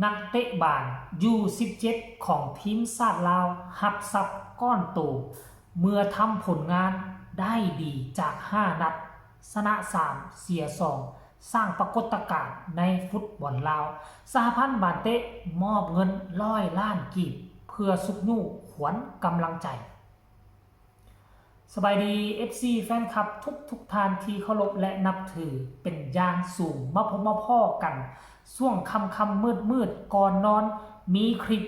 นักเตะบานยู17ของทีมชาติลาวหับซับก้อนโตเมื่อทำผลงานได้ดีจาก5นัดชนะ3เสีย2สร้างปรากฏการณ์ในฟุตบอลลาวสหพันธ์บานเตะมอบเงิน100 ล้านกีบเพื่อสุกยู่ขวัญกำลังใจสบายดี FC แฟนคลับทุกท่านที่เคารพและนับถือเป็นอย่างสูงมาพบมาพ่อกันช่วงค่ำมืดก่อนนอนมีคลิป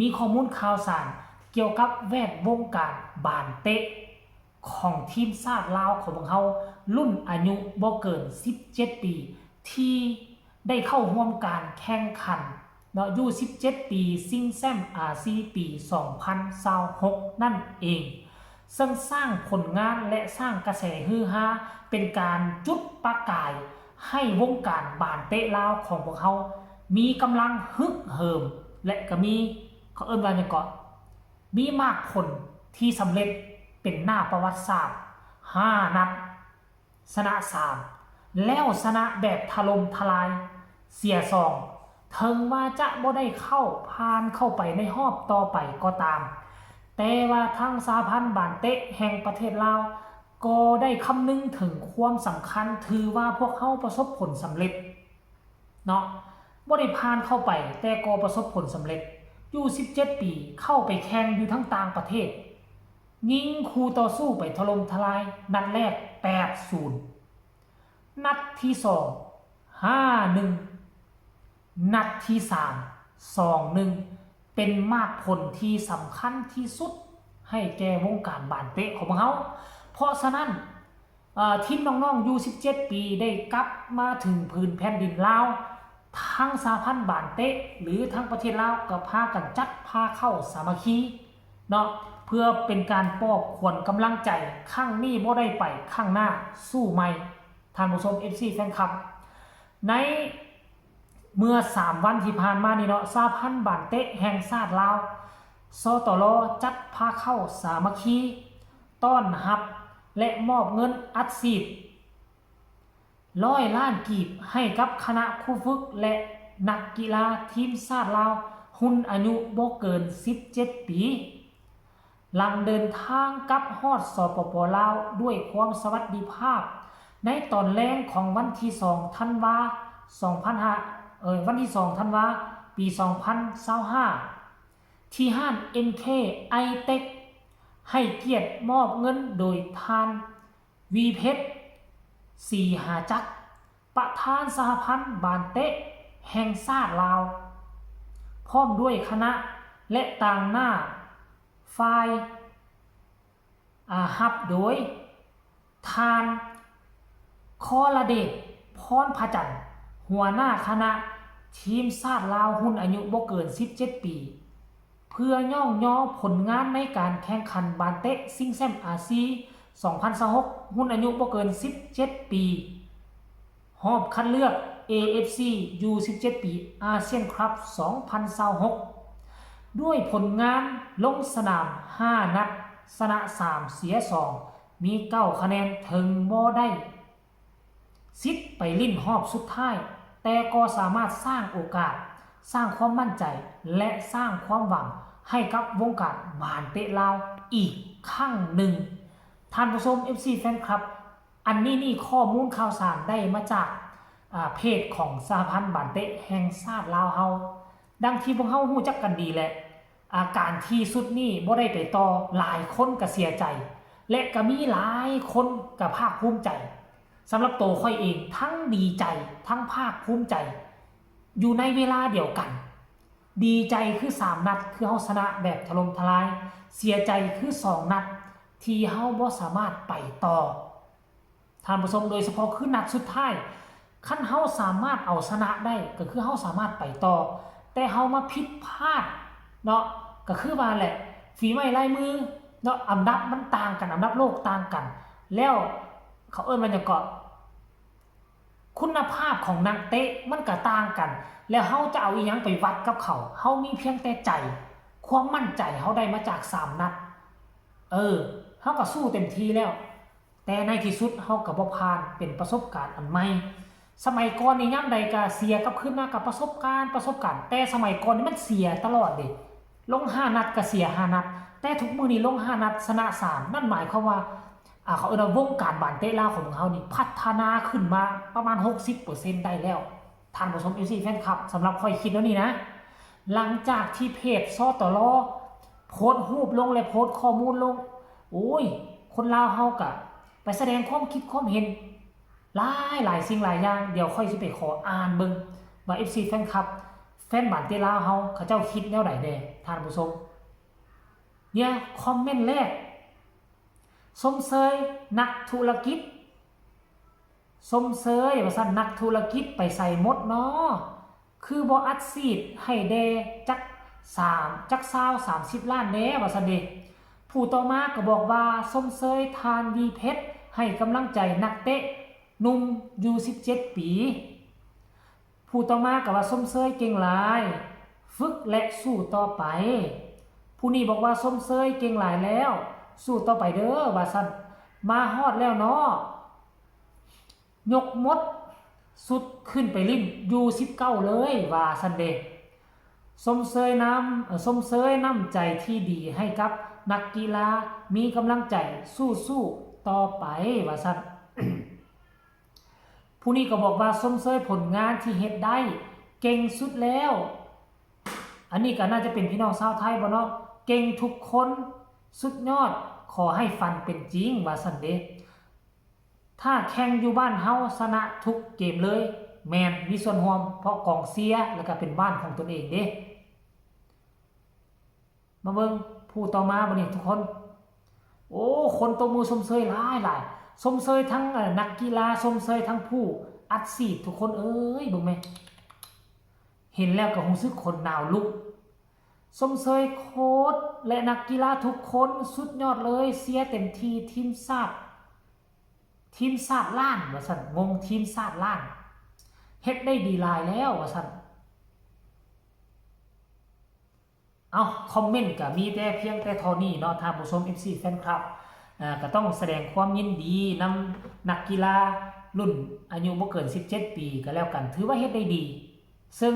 มีข้อมูลข่าวสารเกี่ยวกับแวดวงการบานเตะของทีมชาติลาวของเรารุ่นอายุบ่เกิน17ปีที่ได้เข้าร่วมการแข่งขันเนาะอยู่17ปีซิงแซมอาซีปี2026นั่นเองซึ่งสร้างผลงานและสร้างกระแสฮือฮาเป็นการจุดประกายให้วงการบานเตะลาวของพวกเขามีกำลังฮึกเหิมและก็มีเขาเอิ้นว่าอย่างก่อนมีมากผลที่สำเร็จเป็นหน้าประวัติศาสตร์5นัดชนะ3แล้วชนะแบบถล่มทลายเสีย2ถึงว่าจะบ่ได้ผ่านเข้าไปในรอบต่อไปก็ตามแต่ว่าทางสหพันธ์บานเตะแห่งประเทศลาวก็ได้คำนึงถึงความสำคัญถือว่าพวกเขาประสบผลสำเร็จเนาะบ่ได้ผ่านเข้าไปแต่ก็ประสบผลสำเร็จอยู่17ปีเข้าไปแข่งอยู่ทั้งต่างประเทศยิงคู่ต่อสู้ไปถล่มทลายนัดแรก 8-0 นัดที่2 5-1 นัดที่3 2-1เป็นมากผลที่สำคัญที่สุดให้แก่วงการบานเตะของเขาเพราะฉะนั้นทีมน้องๆ U17 ปีได้กลับมาถึงพื้นแผ่นดินลาวทั้งสหพันธ์บานเตะหรือทั้งประเทศลาวก็พากันจัดพาเข้าสามัคคีเนาะเพื่อเป็นการปลอบขวัญกำลังใจข้างนี้บ่ได้ไปข้างหน้าสู้ใหม่ท่านผู้ชม FC แฟนคลับในเมื่อ3วันที่ผ่านมานี่เนาะสหพันธ์บานเตะแห่งชาติลาวสตลจัดพาเข้าสามัคคีต้อนรับและมอบเงินอัดฉีด100 ล้านกีบให้กับคณะครูฝึกและนักกีฬาทีมชาติลาวรุ่นอายุบ่เกิน17ปีหลังเดินทางกลับฮอดสปป.ลาวด้วยความสวัสดิภาพในตอนแรกของวันที่2ธันวาวันที่2ธันวาปี 2025ที่ห้าน MK iTech ให้เกียรติมอบเงินโดยทานวีเพชรสีหาจักรประธานสหพันธ์บานเตะแห่งชาติลาวพร้อมด้วยคณะและต่างหน้าฝ่ายฮับโดยทานคอระเดชพรพจันทร์หัวหน้าคณะทีมชาติลาวรุ่นอายุบ่เกิน17ปีเพื่อย่องย่อผลงานในการแข่งขันบานเตะซิงแซมอาซี2026รุ่นอายุบ่เกิน17ปีรอบคัดเลือก AFC U17 ปีอาเซียนคัพ2026ด้วยผลงานลงสนาม5นัดชนะ3เสีย2มี9คะแนนถึงบ่ได้สิทธิ์ไปลิ้นรอบสุดท้ายแต่ก็สามารถสร้างโอกาสสร้างความมั่นใจและสร้างความหวังให้กับวงการบานเตะลาวอีกครั้งหนึ่งท่านผู้ชม FC แฟนคลับอันนี้ข้อมูลข่าวสารได้มาจากเพจของสหพันธ์บานเตะแห่งชาติลาวเฮาดังที่พวกเฮารู้จักกันดีแหละอาการที่สุดนี้บ่ได้ไปต่อหลายคนก็เสียใจและก็มีหลายคนก็ภาคภูมิใจสำหรับตัวค่อยเองทั้งดีใจทั้งภาคภูมิใจอยู่ในเวลาเดียวกันดีใจคือ3นัดคือเฮาชนะแบบถล่มทลายเสียใจคือ2นัดที่เฮาบ่สามารถไปต่อท่านผู้ชมโดยเฉพาะคือนัดสุดท้ายคันเฮาสามารถเอาชนะได้ก็คือเฮาสามารถไปต่อแต่เฮามาผิดพลาดเนาะก็คือว่าแหละฝีไม้ลายมือเนาะอันดับมันต่างกันอันดับโลกต่างกันแล้วเขาเอิ้นว่าหยังก็คุณภาพของนักเตะมันก็ต่างกันแล้วเฮาจะเอาอีหยังไปวัดกับเขาเฮามีเพียงแต่ใจความมั่นใจเฮาได้มาจาก3นัดเฮาก็สู้เต็มที่แล้วแต่ในที่สุดเฮาก็บ่ผ่านเป็นประสบการณ์อันใหม่ สมัยก่อนนี่ย่ำใดก็เสียกับขึ้นมากับประสบการณ์แต่สมัยก่อนนี่มันเสียตลอดเด้ลง5นัดก็เสีย5นัดแต่ทุกมื้อนี้ลง5นัดชนะ3นั่นหมายความว่าเขาเอาวงการบ้านเตะลาวของเฮานี่พัฒนาขึ้นมาประมาณ 60% ได้แล้วท่านผู้ชม FC แฟนคลับสำหรับค่อยคิดแล้วนี่นะหลังจากที่เพจสตลโพสต์รูปลงและโพสต์ข้อมูลลงโอ้ยคนลาวเฮาก็ไปแสดงความคิดความเห็นหลายสิ่งหลายอย่างเดี๋ยวค่อยสิไปขออ่านเบิ่งว่า FC แฟนคลับแฟนบ้านเตะลาวเฮาเขาเจ้าคิดแนวใดแน่ท่านผู้ชมเนี่ยคอมเมนต์แรกสมเสยนักธุรกิจสมเสยว่าซั่นนักธุรกิจไปใส่มดเนาะคือบ่อัดซีดให้แดจัก30 ล้านแน่ว่าซั่นเด้ผู้ต่อมาก็บอกว่าสมเสยทานดีเพชรให้กำลังใจนักเตะหนุ่มอยู่17 ปีผู้ต่อมาก็ว่าสมเสยเก่งหลายฝึกและสู้ต่อไปผู้นี้บอกว่าสมเสยเก่งหลายแล้วสู้ต่อไปเด้อว่าซั่นมาฮอดแล้วเนาะยกมดสุดขึ้นไปลิ้นอยู่19เลยว่าซั่นเด้สมเสยน้ำใจที่ดีให้กับนักกีฬามีกำลังใจสู้ต่อไปว่าซั่น ผู้นี้ก็บอกว่าสมเสยผลงานที่เฮ็ดได้เก่งสุดแล้วอันนี้ก็น่าจะเป็นพี่น้องชาวไทยบ่เนาะเก่งทุกคนสุดยอดขอให้ฝันเป็นจริงว่าซั่นเด้ถ้าแข่งอยู่บ้านเฮาชนะทุกเกมเลยแม่นมีส่วนร่วมเพราะกองเชียร์แล้วก็เป็นบ้านของตนเองเด้มาเบิ่งผู้ต่อมาบ่นี่ทุกคนโอ้คนตบมือสมเสยหลายสมเสยทั้งนักกีฬาสมเสยทั้งผู้อัดฉีดทุกคนเอ้ยเบิ่งแม่เห็นแล้วก็รู้สึกคนหนาวลุกสมเสยโค้ชและนักกีฬาทุกคนสุดยอดเลยเสียเต็มที่ทีมชาติล้านว่าซั่นงงทีมชาติล้านเฮ็ดได้ดีหลายแล้วว่าซั่นเอาคอมเมนต์ก็มีแต่เพียงแต่เท่านี้เนาะท่านผู้ชม FC แฟนคลับก็ต้องแสดงความยินดีนำนักกีฬารุ่นอายุบ่เกิน17 ปีก็แล้วกันถือว่าเฮ็ดได้ดีซึ่ง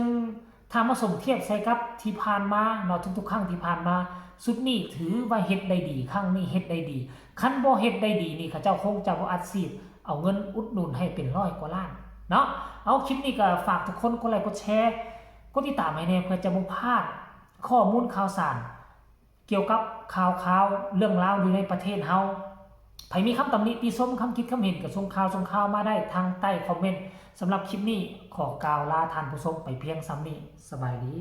ถ้ามาสมเทียบใส่กับที่ผ่านมาเนาะทุกๆครั้งที่ผ่านมาสุดนี้ถือว่าเฮ็ดได้ดีครั้งนี้เฮ็ดได้ดีคันบ่เฮ็ดได้ดีนี่เขาเจ้าคงจะบ่อัดฉีดเอาเงินอุดหนุนให้เป็น100 กว่าล้านเนาะเอาคลิปนี้ก็ฝากทุกคนกดไลค์กดแชร์กดติดตามให้แน่เพื่อจะบ่พลาดข้อมูลข่าวสารเกี่ยวกับข่าวเรื่องราวอยู่ในประเทศเฮาใครมีคำตำหนิติชมคำคิดคำเห็นก็ส่งข่าวมาได้ทางใต้คอมเมนต์สำหรับคลิปนี้ขอกล่าวลาท่านผู้ชมไปเพียงซ้ำนี้สบายดี